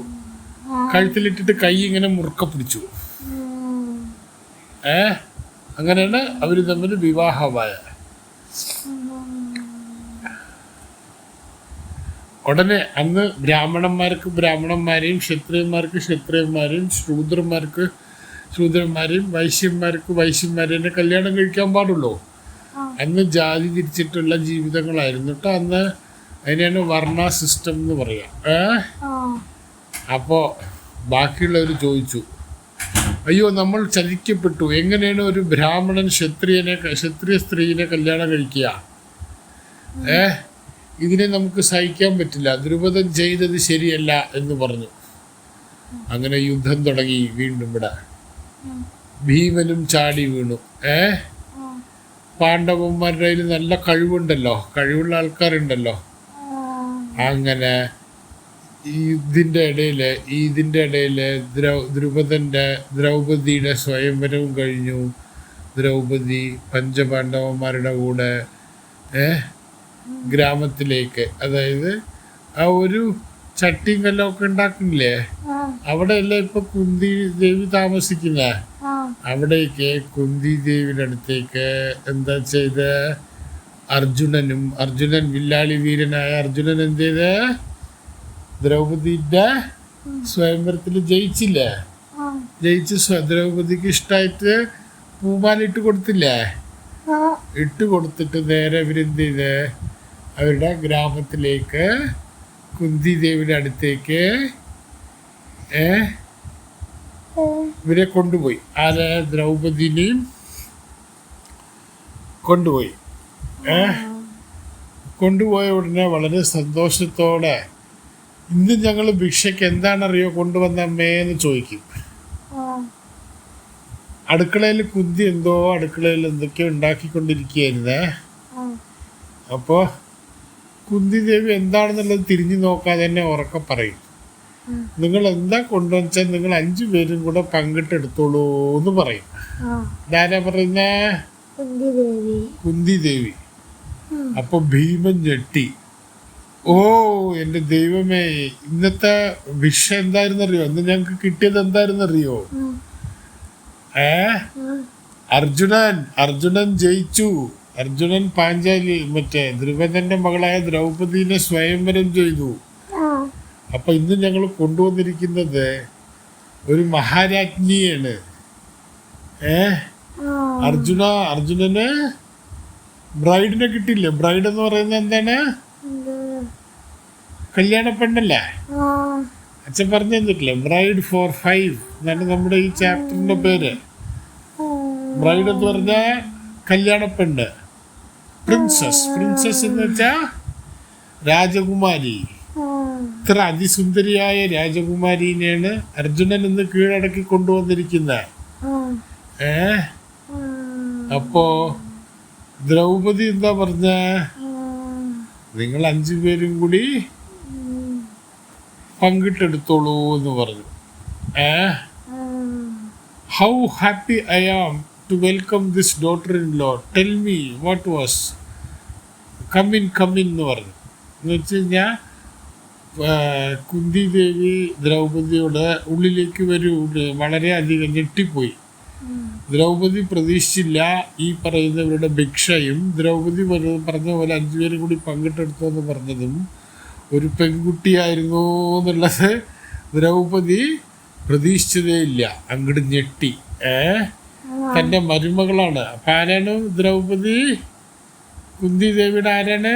കഴുത്തിലിട്ടിട്ട് കൈ ഇങ്ങനെ മുറുക്ക പിടിച്ചു. അങ്ങനെയാണ് അവര് തമ്മിൽ വിവാഹമായ. ഉടനെ അന്ന് ബ്രാഹ്മണന്മാർക്ക് ബ്രാഹ്മണന്മാരെയും ക്ഷത്രിയന്മാർക്ക് ക്ഷത്രിയന്മാരെയും ശൂദ്രന്മാരെയും വൈശ്യന്മാർക്ക് വൈശ്യന്മാരെയും കല്യാണം കഴിക്കാൻ പാടുള്ളൂ. അന്ന് ജാതി തിരിച്ചിട്ടുള്ള ജീവിതങ്ങളായിരുന്നു കേട്ടോ. അന്ന് അതിനാണ് വർണ്ണ സിസ്റ്റം എന്ന് പറയാം. അപ്പോൾ ബാക്കിയുള്ളവർ ചോദിച്ചു, അയ്യോ നമ്മൾ ചതിക്കപ്പെട്ടു, എങ്ങനെയാണ് ഒരു ബ്രാഹ്മണൻ ക്ഷത്രിയ സ്ത്രീനെ കല്യാണം കഴിക്കുക? ഇതിനെ നമുക്ക് സഹിക്കാൻ പറ്റില്ല, ദ്രുപദൻ ചെയ്തത് ശരിയല്ല എന്ന് പറഞ്ഞു. അങ്ങനെ യുദ്ധം തുടങ്ങി. വീണ്ടും ഇവിടെ ഭീമനും ചാടി വീണു. പാണ്ഡവന്മാരുടെ കയ്യിൽ നല്ല കഴിവുണ്ടല്ലോ, കഴിവുള്ള ആൾക്കാരുണ്ടല്ലോ. അങ്ങനെ ഇതിൻ്റെ ഇടയിൽ ദ്രൗപദിയുടെ സ്വയംവരവും കഴിഞ്ഞു. ദ്രൗപദി പഞ്ചപാണ്ഡവന്മാരുടെ കൂടെ ഗ്രാമത്തിലേക്ക്, അതായത് ആ ഒരു ചട്ടിയും കല്ലൊക്കെ ഉണ്ടാക്കില്ലേ, അവിടെയല്ല ഇപ്പൊ കുന്തി ദേവി താമസിക്കുന്ന, അവിടേക്ക് കുന്തി ദേവിയുടെ അടുത്തേക്ക് എന്താ ചെയ്ത് അർജുനൻ വില്ലാളി വീരനായ അർജുനൻ എന്ത് ചെയ്ത് ദ്രൗപദിയുടെ സ്വയംവരത്തിൽ ജയിച്ചില്ലേ. ജയിച്ച് ദ്രൗപദിക്ക് ഇഷ്ടമായിട്ട് പൂമാലിട്ട് കൊടുത്തില്ലേ. ഇട്ട് കൊടുത്തിട്ട് നേരെ ഇവരെന്ത് ചെയ്ത് അവരുടെ ഗ്രാമത്തിലേക്ക് കുന്തി ദേവിയുടെ അടുത്തേക്ക് ഇവരെ കൊണ്ടുപോയി. ആരെ? ദ്രൗപദിനെയും കൊണ്ടുപോയി. കൊണ്ടുപോയ ഉടനെ വളരെ സന്തോഷത്തോടെ, ഇന്ന് ഞങ്ങൾ ഭിക്ഷയ്ക്ക് എന്താണറിയോ കൊണ്ടുവന്ന അമ്മേന്ന് ചോദിക്കും. അടുക്കളയിൽ കുന്തി അടുക്കളയിൽ എന്തൊക്കെയോ ഉണ്ടാക്കിക്കൊണ്ടിരിക്കുകയായിരുന്നേ. അപ്പോൾ കുന്തി ദേവി എന്താണെന്നുള്ളത് തിരിഞ്ഞു നോക്കാതെ തന്നെ ഉറക്കെ പറയും, നിങ്ങൾ എന്താ കൊണ്ടുവച്ചാൽ നിങ്ങൾ 5 പേരും കൂടെ പങ്കിട്ടെടുത്തോളൂ എന്ന് പറയും. ഇതാരാ പറയുന്ന? കുന്തി ദേവി. അപ്പൊ ഭീമൻ ഞെട്ടി. ഓ എന്റെ ദൈവമേ, ഇന്നത്തെ ഭിക്ഷ എന്തായിരുന്നറിയോ? ഇന്ന് ഞങ്ങക്ക് കിട്ടിയത് എന്തായിരുന്നറിയോ? അർജുനൻ ജയിച്ചു. അർജുനൻ പാഞ്ചാലി ദ്രുപദന്റെ മകളായ ദ്രൗപദീനെ സ്വയംവരം ചെയ്തു. അപ്പൊ ഇന്ന് ഞങ്ങൾ കൊണ്ടുവന്നിരിക്കുന്നത് ഒരു മഹാരാജ്ഞിയാണ്. അർജുനന് ബ്രൈഡിനെ കിട്ടില്ലേ. ബ്രൈഡ് എന്ന് പറയുന്നത് എന്താണ്? കല്യാണ പെണ്ണല്ലേ. അച്ഛൻ പറഞ്ഞു തന്നിട്ടില്ലേ, ബ്രൈഡ് ഫോർ 5 എന്നാണ് നമ്മുടെ ഈ ചാപ്റ്ററിന്റെ പേര്. ബ്രൈഡ് എന്ന് പറഞ്ഞ കല്യാണ പെണ്ണ്. പ്രിൻസസ് എന്ന് വെച്ചാ രാജകുമാരി. ഇത്ര അതിസുന്ദരിയായ രാജകുമാരിനെയാണ് അർജുനൻ ഇന്ന് കീഴടക്കി കൊണ്ടുവന്നിരിക്കുന്നത്. അപ്പോ ദ്രൗപദി എന്താ പറഞ്ഞ? നിങ്ങൾ 5 പേരും കൂടി പങ്കിട്ടെടുത്തോളൂ എന്ന് പറഞ്ഞു. How happy I am to welcome this daughter in law. Tell me what was. Come in എന്ന് പറഞ്ഞു. എന്ന് വെച്ച് കഴിഞ്ഞാൽ കുന്തി ദേവി ദ്രൗപദിയോട് ഉള്ളിലേക്ക് വരൂ, വളരെ അധികം ഞെട്ടിപ്പോയി. ദ്രൗപദി പ്രതീക്ഷിച്ചില്ല ഈ പറയുന്നവരുടെ ഭിക്ഷയും. ദ്രൗപദി പറഞ്ഞ പോലെ 5 പേരും കൂടി പങ്കിട്ടെടുത്തു എന്ന് പറഞ്ഞതും ഒരു പെൺകുട്ടിയായിരുന്നു എന്നുള്ളത് ദ്രൗപദി പ്രതീക്ഷിച്ചതേ ഇല്ല. അങ്ങോട്ട് ഞെട്ടി. തൻ്റെ മരുമകളാണ്. അപ്പം ആരാണ് ദ്രൗപദി? കുന്തി ദേവിയുടെ ആരാണ്?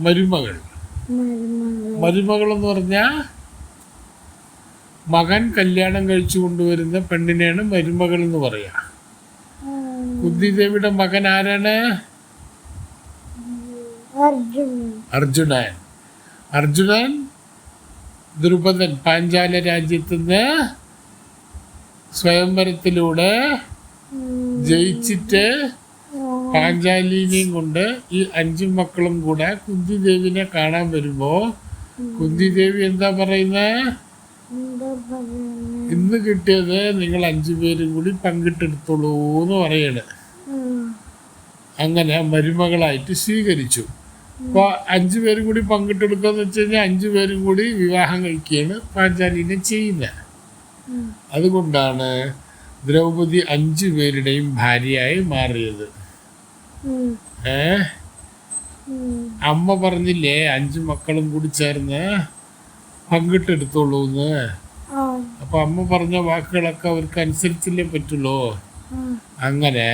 മരുമകൾ. മരുമകൾ എന്ന് പറഞ്ഞാ മകൻ കല്യാണം കഴിച്ചു കൊണ്ടുവരുന്ന പെണ്ണിനെയാണ് മരുമകൾ എന്ന് പറയാ. കുന്തി ദേവിയുടെ മകൻ ആരാണ്? അർജുനൻ ദ്രുപദൻ പാഞ്ചാല രാജ്യത്തുനിന്ന് സ്വയംവരത്തിലൂടെ ജയിച്ചിട്ട് പാഞ്ചാലിനെയും കൊണ്ട് ഈ 5 മക്കളും കൂടെ കുന്തി ദേവിനെ കാണാൻ വരുമ്പോ കുന്തി ദേവി എന്താ പറയുന്നത്? എന്താ പറയുന്നത്? ഇന്ന് കിട്ടിയത് നിങ്ങൾ 5 പേരും കൂടി പങ്കിട്ടെടുത്തോളൂ എന്ന് പറയണ്. അങ്ങനെ മരുമകളായിട്ട് സ്വീകരിച്ചു. അപ്പോൾ 5 പേരും കൂടി പങ്കിട്ടെടുക്കാന്ന് വെച്ച് കഴിഞ്ഞാൽ 5 പേരും കൂടി വിവാഹം കഴിക്കുകയാണ് പാഞ്ചാലിനെ ചെയ്യുന്നത്. അതുകൊണ്ടാണ് ദ്രൗപദി 5 പേരുടെയും ഭാര്യയായി മാറിയത്. അമ്മ പറഞ്ഞില്ലേ 5 മക്കളും കൂടി ചേർന്ന് പങ്കിട്ടെടുത്തോളൂന്ന്. അപ്പൊ അമ്മ പറഞ്ഞ വാക്കുകളൊക്കെ അവർക്ക് അനുസരിച്ചല്ലേ പറ്റുള്ളൂ. അങ്ങനെ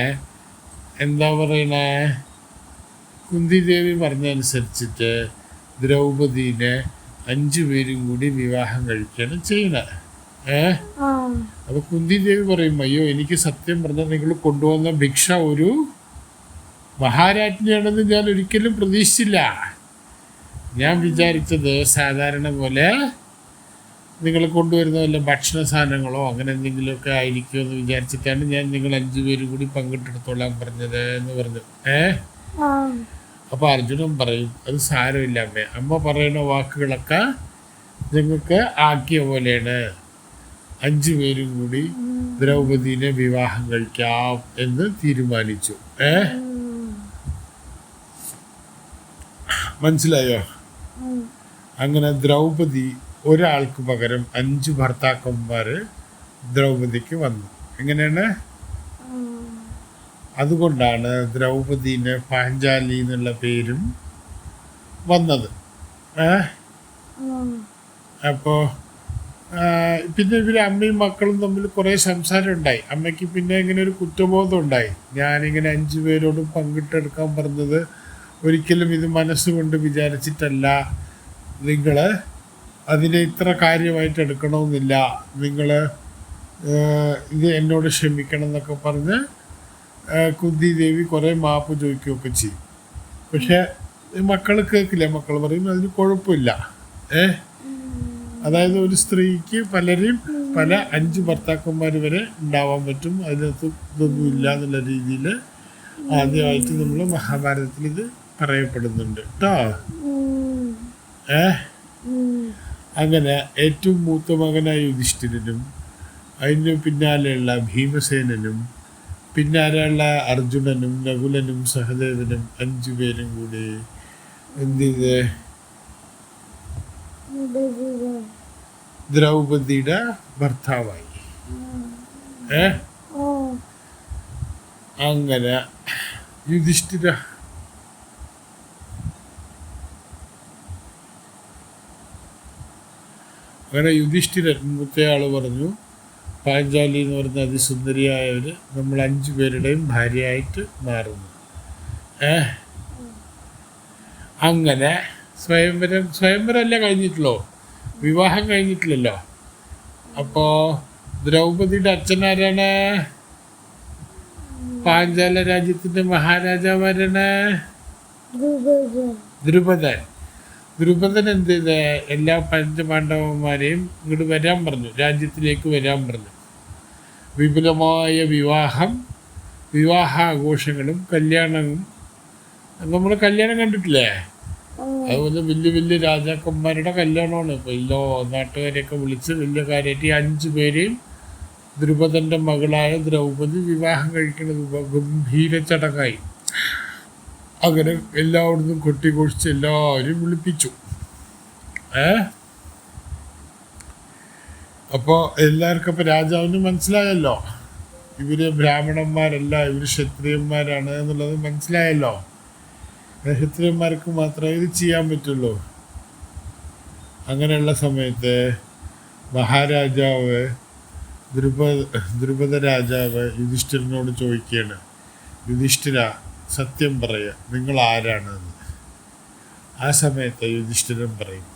എന്താ പറയണേ, കുന്തി ദേവി പറഞ്ഞനുസരിച്ചിട്ട് ദ്രൗപദീനെ 5 പേരും കൂടി വിവാഹം കഴിക്കുകയാണ് ചെയ്യണത്. അപ്പൊ കുന്തി ദേവി പറയും, അയ്യോ എനിക്ക് സത്യം പറഞ്ഞാൽ നിങ്ങൾ കൊണ്ടുവന്ന ഭിക്ഷ ഒരു മഹാരാജ്ഞിയാണെന്ന് ഞാൻ ഒരിക്കലും പ്രതീക്ഷിച്ചില്ല. ഞാൻ വിചാരിച്ചത് സാധാരണ പോലെ നിങ്ങൾ കൊണ്ടുവരുന്ന വല്ല ഭക്ഷണ സാധനങ്ങളോ അങ്ങനെ എന്തെങ്കിലുമൊക്കെ ആയിരിക്കുമെന്ന് വിചാരിച്ചിട്ടാണ് ഞാൻ നിങ്ങൾ 5 പേരും കൂടി പങ്കിട്ടെടുത്തോളാൻ പറഞ്ഞത് എന്ന് പറഞ്ഞു. അപ്പൊ അർജുനൻ പറയും, അത് സാരമില്ല അമ്മേ, അമ്മ പറയുന്ന വാക്കുകളൊക്കെ നിങ്ങൾക്ക് ആക്കിയ പോലെയാണ്. 5 പേരും കൂടി ദ്രൗപദീനെ വിവാഹം കഴിക്കാം എന്ന് തീരുമാനിച്ചു. മനസ്സിലായോ? അങ്ങനെ ദ്രൗപദി ഒരാൾക്ക് പകരം 5 ഭർത്താക്കന്മാർ ദ്രൗപദിക്ക് വന്നു. എങ്ങനെയാണ്? അതുകൊണ്ടാണ് ദ്രൗപദീന് പാഞ്ചാലി എന്നുള്ള പേരും വന്നത്. അപ്പോൾ പിന്നെ ഇവർ അമ്മയും മക്കളും തമ്മിൽ കുറേ സംസാരം ഉണ്ടായി. അമ്മയ്ക്ക് പിന്നെ ഇങ്ങനെ ഒരു കുറ്റബോധം ഉണ്ടായി. ഞാനിങ്ങനെ 5 പേരോടും പങ്കിട്ടെടുക്കാൻ പറഞ്ഞത് ഒരിക്കലും ഇത് മനസ്സുകൊണ്ട് വിചാരിച്ചിട്ടല്ല. നിങ്ങൾ അതിനെ ഇത്ര കാര്യമായിട്ട് എടുക്കണമെന്നില്ല. നിങ്ങൾ ഇത് എന്നോട് ക്ഷമിക്കണം എന്നൊക്കെ പറഞ്ഞ് കുന്തി ദേവി കുറേ മാപ്പ് ചോദിക്കുകയൊക്കെ ചെയ്യും. പക്ഷെ മക്കൾ കേൾക്കില്ല. മക്കൾ പറയും അതിന് കുഴപ്പമില്ല. അതായത് ഒരു സ്ത്രീക്ക് പലരെയും പല 5 ഭർത്താക്കന്മാർ വരെ ഉണ്ടാവാൻ പറ്റും. അതിനകത്ത് ഇതൊന്നും ഇല്ല എന്നുള്ള രീതിയിൽ ആദ്യമായിട്ട് നമ്മൾ മഹാഭാരതത്തിൽ ഇത് പറയപ്പെടുന്നുണ്ട് കേട്ടോ. അങ്ങനെ ഏറ്റവും മൂത്ത മകനായ യുധിഷ്ഠിരനും അതിന് പിന്നാലെയുള്ള ഭീമസേനനും പിന്നാലെയുള്ള അർജുനനും നകുലനും സഹദേവനും 5 പേരും കൂടി എന്ത് ചെയ്ത് ദ്രൗപദിയുടെ ഭർത്താവായി. അങ്ങനെ യുധിഷ്ഠിര യുധിഷ്ഠിരൻ മൂത്തയാൾ പറഞ്ഞു, പാഞ്ചാലി എന്ന് പറഞ്ഞ അതിസുന്ദരിയായവർ നമ്മൾ 5 പേരുടെയും ഭാര്യയായിട്ട് മാറുന്നു. അങ്ങനെ സ്വയംവരമല്ല കഴിഞ്ഞിട്ടുള്ളൂ, വിവാഹം കഴിഞ്ഞിട്ടില്ലല്ലോ. അപ്പോൾ ദ്രൗപദിയുടെ അച്ഛനാരാണ്? പാഞ്ചാല രാജ്യത്തിൻ്റെ മഹാരാജാവാരാണ്? ദ്രുപദൻ. ദ്രുപദൻ എന്ത് ചെയ്ത എല്ലാ പഞ്ചപാണ്ഡവന്മാരെയും ഇങ്ങോട്ട് വരാൻ പറഞ്ഞു, രാജ്യത്തിലേക്ക് വരാൻ പറഞ്ഞു. വിപുലമായ വിവാഹാഘോഷങ്ങളും കല്യാണവും. നമ്മൾ കല്യാണം കണ്ടിട്ടില്ലേ? അതുപോലെ വലിയ വലിയ രാജാക്കന്മാരുടെ കല്യാണമാണ്. ഇപ്പോൾ എല്ലാ നാട്ടുകാരെയൊക്കെ വിളിച്ച് വലിയ കാര്യമായിട്ട് 5 പേരെയും ദ്രുപദൻ്റെ മകളായ ദ്രൗപദി വിവാഹം കഴിക്കുന്നത് ഗംഭീര ചടങ്ങായി. അങ്ങനെ എല്ലായിടത്തും കൊട്ടിഘോഷിച്ച് എല്ലാവരും വിളിപ്പിച്ചു. അപ്പോൾ എല്ലാവർക്കും ഇപ്പോൾ രാജാവിന് മനസ്സിലായല്ലോ ഇവർ ബ്രാഹ്മണന്മാരല്ല, ഇവർ ക്ഷത്രിയന്മാരാണ് എന്നുള്ളത് മനസ്സിലായല്ലോ. ക്ഷത്രിയന്മാർക്ക് മാത്രമേ ഇത് ചെയ്യാൻ പറ്റുള്ളൂ. അങ്ങനെയുള്ള സമയത്ത് മഹാരാജാവ് ദ്രുപദ രാജാവ് യുധിഷ്ഠിരനോട് ചോദിക്കുകയാണ്, യുധിഷ്ഠിര സത്യം പറയുക, നിങ്ങൾ ആരാണെന്ന്. ആ സമയത്ത് യുധിഷ്ഠിരൻ പറയും,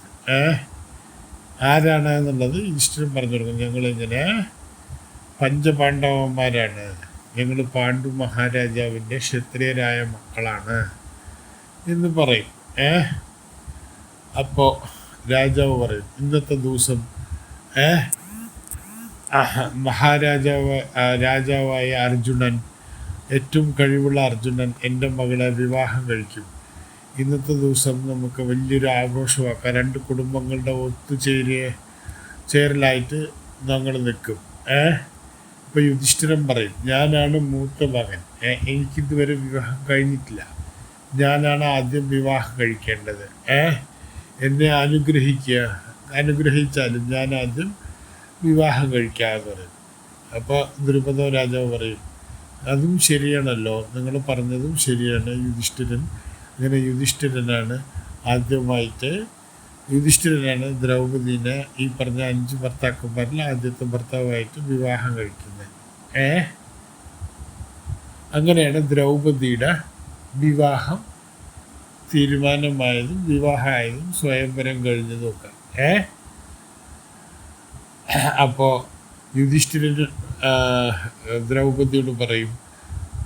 ആരാണ് എന്നുള്ളത് യുധിഷ്ഠിരൻ പറഞ്ഞു കൊടുക്കും. ഞങ്ങളിങ്ങനെ പഞ്ചപാണ്ഡവന്മാരാണ്, ഞങ്ങൾ പാണ്ഡു മഹാരാജാവിൻ്റെ ക്ഷത്രിയരായ മക്കളാണ് എന്ന് പറയും. അപ്പോൾ രാജാവ് പറയും, ഇന്നത്തെ ദിവസം രാജാവായ അർജുനൻ, ഏറ്റവും കഴിവുള്ള അർജുനൻ എൻ്റെ മകളെ വിവാഹം കഴിക്കും. ഇന്നത്തെ ദിവസം നമുക്ക് വലിയൊരു ആഘോഷമാക്കാം. രണ്ട് കുടുംബങ്ങളുടെ ചേരലായിട്ട് ഞങ്ങൾ നിൽക്കും. ഇപ്പോൾ യുധിഷ്ഠിരൻ പറയും, ഞാനാണ് മൂത്ത മകൻ, എനിക്കിതുവരെ വിവാഹം കഴിഞ്ഞിട്ടില്ല, ഞാനാണ് ആദ്യം വിവാഹം കഴിക്കേണ്ടത്, എന്നെ അനുഗ്രഹിച്ചാലും ഞാൻ ആദ്യം വിവാഹം കഴിക്കാമെന്ന് പറയും. അപ്പോൾ ദ്രുപദ രാജാവ് പറയും, അതും ശരിയാണല്ലോ, നിങ്ങൾ പറഞ്ഞതും ശരിയാണ് യുധിഷ്ഠിരൻ. അങ്ങനെ യുധിഷ്ഠിരനാണ് ദ്രൗപദീനെ ഈ പറഞ്ഞ 5 ഭർത്താക്കന്മാരിൽ ആദ്യത്തെ ഭർത്താവായിട്ട് വിവാഹം കഴിക്കുന്നത്. അങ്ങനെയാണ് ദ്രൗപദിയുടെ വിവാഹം തീരുമാനമായതും വിവാഹമായതും സ്വയംവരം കഴിഞ്ഞതും ഒക്കെ. അപ്പോൾ യുധിഷ്ഠിരൻ ദ്രൗപദിയോട് പറയും,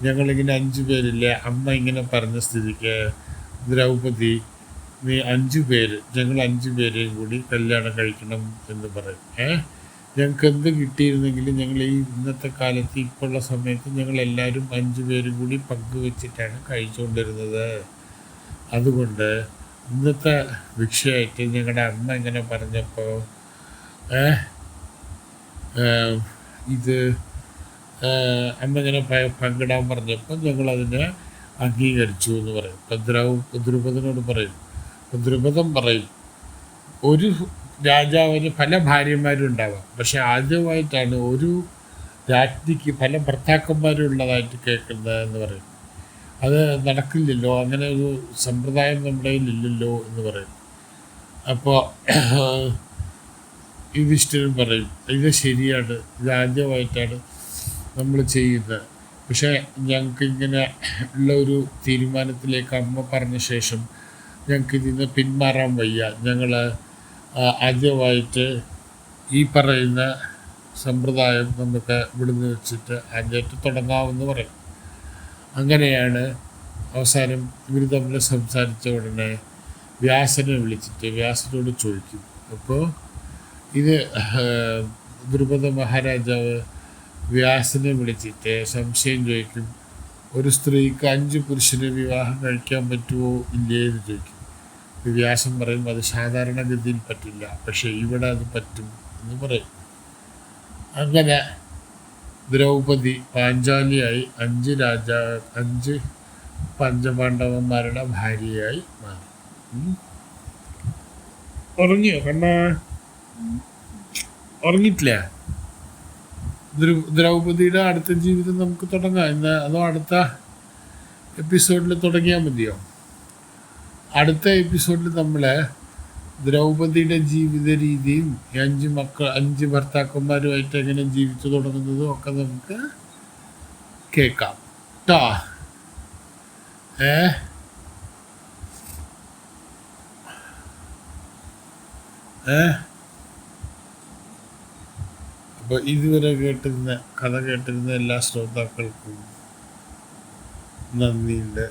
ഞങ്ങളിങ്ങനെ 5 പേരില്ലേ, അമ്മ ഇങ്ങനെ പറഞ്ഞ സ്ഥിതിക്ക് ദ്രൗപദി നീ 5 പേര്, ഞങ്ങൾ 5 പേരെയും കൂടി കല്യാണം കഴിക്കണം എന്ന് പറയും. ഞങ്ങൾക്ക് എന്ത് കിട്ടിയിരുന്നെങ്കിലും ഞങ്ങൾ ഈ ഇന്നത്തെ കാലത്ത് ഇപ്പോഴുള്ള സമയത്ത് ഞങ്ങളെല്ലാവരും 5 പേരും കൂടി പങ്കുവെച്ചിട്ടാണ് കഴിച്ചുകൊണ്ടിരുന്നത്. അതുകൊണ്ട് ഇന്നത്തെ വിഷയമായിട്ട് ഞങ്ങളുടെ അമ്മ ഇങ്ങനെ പറഞ്ഞപ്പോൾ ഇത് അമ്മ ഇങ്ങനെ പങ്കിടാൻ പറഞ്ഞപ്പോൾ ഞങ്ങളതിനെ അംഗീകരിച്ചു എന്ന് പറയും. ഇപ്പം ദ്രുപദനോട് പറയും. അപ്പം ദ്രുപദൻ പറയും, ഒരു രാജാവിന് പല ഭാര്യമാരും ഉണ്ടാവാം, പക്ഷെ ആദ്യമായിട്ടാണ് ഒരു രാജ്ഞിക്ക് പല ഭർത്താക്കന്മാരും ഉള്ളതായിട്ട് കേൾക്കുന്നത് എന്ന് പറയും. അത് നടക്കില്ലല്ലോ, അങ്ങനെ ഒരു സമ്പ്രദായം നമ്മുടെ കയ്യിലില്ലല്ലോ എന്ന് പറയും. അപ്പോൾ യുധിഷ്ഠിരൻ പറയും, ഇത് ശരിയാണ്, ഇത് ആദ്യമായിട്ടാണ് നമ്മൾ ചെയ്യുന്നത്, പക്ഷേ ഞങ്ങൾക്ക് ഇങ്ങനെ ഉള്ള ഒരു തീരുമാനത്തിലേക്ക് അമ്മ പറഞ്ഞ ശേഷം ഞങ്ങൾക്ക് ഇതിന് പിന്മാറാൻ വയ്യ. ഞങ്ങൾ ആദ്യമായിട്ട് ഈ പറയുന്ന സമ്പ്രദായം നമുക്ക് ഇവിടുന്ന് വെച്ചിട്ട് ആദ്യമായിട്ട് തുടങ്ങാമെന്ന് പറയും. അങ്ങനെയാണ് അവസാനം ഇവർ തമ്മിൽ സംസാരിച്ച ഉടനെ വ്യാസനെ വിളിച്ചിട്ട് വ്യാസനോട് ചോദിക്കും. അപ്പോൾ ഇത് ദ്രുപദ മഹാരാജാവ് വ്യാസനെ വിളിച്ചിട്ട് സംശയം ചോദിക്കും, ഒരു സ്ത്രീക്ക് 5 പുരുഷനെ വിവാഹം കഴിക്കാൻ പറ്റുമോ ഇല്ലേ എന്ന് ചോദിക്കും. വ്യാസം പറയും, അത് സാധാരണഗതിയിൽ പറ്റില്ല, പക്ഷേ ഇവിടെ അത് പറ്റും എന്ന് പറയും. അങ്ങനെ ദ്രൗപദി പാഞ്ചാലിയായി 5 പഞ്ചപാണ്ഡവന്മാരുടെ ഭാര്യയായി മാറി. ഉറങ്ങിയോ കണ്ണാ? ഉറങ്ങിയിട്ടില്ല. ദ്രൗപദിയുടെ അടുത്ത ജീവിതം നമുക്ക് തുടങ്ങാം ഇന്ന്, അതോ അടുത്ത എപ്പിസോഡിൽ തുടങ്ങിയാൽ മതിയോ? അടുത്ത എപ്പിസോഡിൽ നമ്മൾ ദ്രൗപദിയുടെ ജീവിത രീതിയും 5 ഭർത്താക്കന്മാരുമായിട്ട് എങ്ങനെ ജീവിച്ചു തുടങ്ങുന്നതും ഒക്കെ നമുക്ക് കേൾക്കാം കേട്ടോ. അപ്പോൾ ഇതുവരെ കഥ കേട്ടിരുന്ന എല്ലാ ശ്രോതാക്കൾക്കും നന്ദിയുണ്ട്.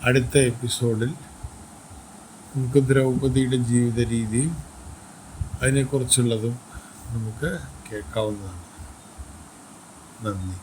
അടുത്ത എപ്പിസോഡിൽ നമുക്ക് ദ്രൗപദിയുടെ ജീവിത രീതിയും അതിനെക്കുറിച്ചുള്ളതും നമുക്ക് കേൾക്കാവുന്നതാണ്. നന്ദി.